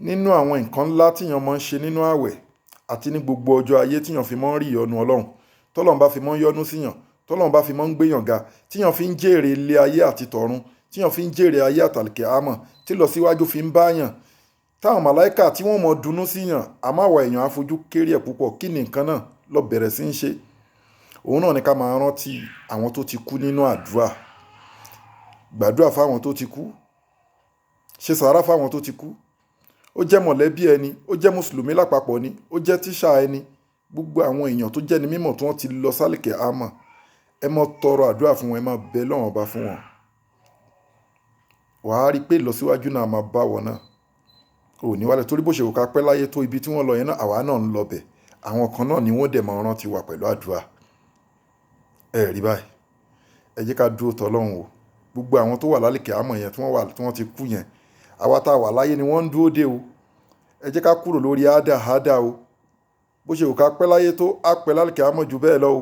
nínú àwọn nǹkan ńlá tíyàn máa ń ṣe nínú ààwẹ̀ àti ní gbogbo ọjọ́ ayé tíyàn fi máa ń rí ìyọ́nú ọlọ́run tọ́lọ́run bá fi máa ń yọ́nú síyàn tọ́lọ́run bá fi máa ń gbéyàn ga tíyàn fi ń jèrè ilé ayé àti tọ̀run tíyàn fi ń jèrè ayé àtàlùkẹ́ àmọ̀ tí lọ síwájú fi ń báyàn táwọn màláìkà tí wọ́n mọ̀ dunnú síyàn àmọ́ àwa èèyàn afojú kéré ẹ̀ púpọ̀ kí ni nǹkan náà lọ bẹ̀rẹ̀ sí ń ṣe òun náà ni ká máa rántí àwọn tó ti kú nínú àdúrà gbàdúrà fáwọn tó ti kú ṣe sàárà fáwọn tó ti kú ó jẹ́ mọ̀lẹ́bí ẹni ó jẹ́ mùsùlùmí lápapọ̀ ni ó jẹ́ tíṣà ẹni gbogbo àwọn èèyàn tó jẹ́ ni mímọ̀ tí wọ́n ti lọ sálìkẹ́ àmọ́ ẹ mọ́ tọrọ àdúrà fún wọn ẹ má bẹ lọ́wọ́n ọba fún wọn wàá rí i pé ìlọsíwájú náà máa bá wọn náà ò ní wálẹ̀ torí bó ṣe wò ká pẹ́ láyé tó ibi tí wọ́n lọ yẹn náà àwa náà ń lọ bẹ̀ àwọn kan náà ni wọ́n dẹ̀ máa rántí wa pẹ̀lú àdúrà ẹ rí báyìí ẹ jẹ́ ká dúró tọ́lọ́run o gbogbo àwọn tó wà lálìkẹ́ àmọ́ yẹn tí wọ́n ti kú yẹn àwa tá a wà láyé ni wọ́n ń dúró dé o ẹ jẹ́ ká kúrò lórí àdá o bó ṣe wò ká pẹ́ láyé tó á pẹ́ lálìkẹ́ àmọ́ jù bẹ́ẹ̀ lọ o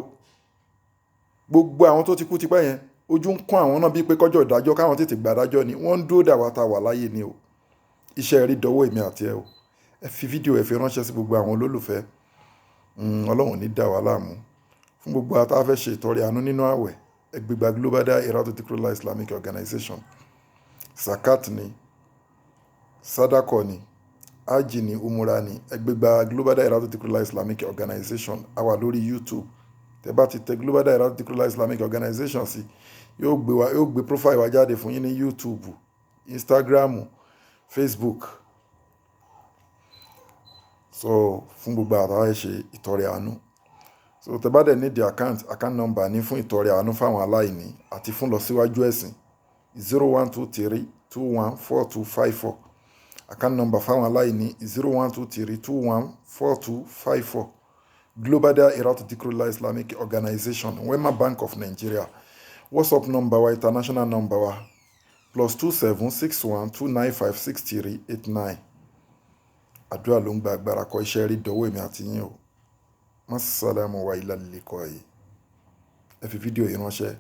gbogbo àwọn tó ti kú tipẹ́ yẹn ojú ń kún àwọn náà bíi pé kọjọ́ ìdájọ́ káwọn tètè gbàdájọ́ ni wọ́n ń dúró dà wá tá a wà láyé ni o iṣẹ́ rí dọwọ́ èmi àti ẹ o ẹ fi fídíò ẹ fi ránṣẹ́ sí gbogbo àwọn olólùfẹ́ ọlọ́run ní dà wá láàmú fún gbogbo àtà fẹ́ ṣe ìtọrẹ àánú nínú ààwẹ̀ ẹgbẹ̀gbà Global Dahiratu Dhikrlahi Islamic Organization zakat ni sadako ni ají ni umura ni ẹgbẹ̀gbà Global Dahiratu Dhikrlahi Islamic Organization a wà lórí YouTube tẹ́ bá ti tẹ Global Dahiratu Dhikrlahi Islamic Organization sí yóò gbé profile wa jáde fún yín ní YouTube Instagram Facebook so fún gbogbo àtàwọn ṣe ìtọrẹ àánú so tẹ́ bá dẹ̀ ní the account number ní fún ìtọrẹ àánú fáwọn aláìní àti fún lọ síwájú ẹ̀sìn 0123214254 account number fáwọn aláìní 0123214254 Global Dahiratu Dhikrlahi Islamic Organization Wema Bank of Nigeria WhatsApp number wa international number wa +2761295638 àdúrà ló ń gba agbára kọ iṣẹ́ rí dọwọ́ èmi àti yín o. Massalamu wa ilal liqa'i. Ẹ fi fídíò yìí ránṣẹ́.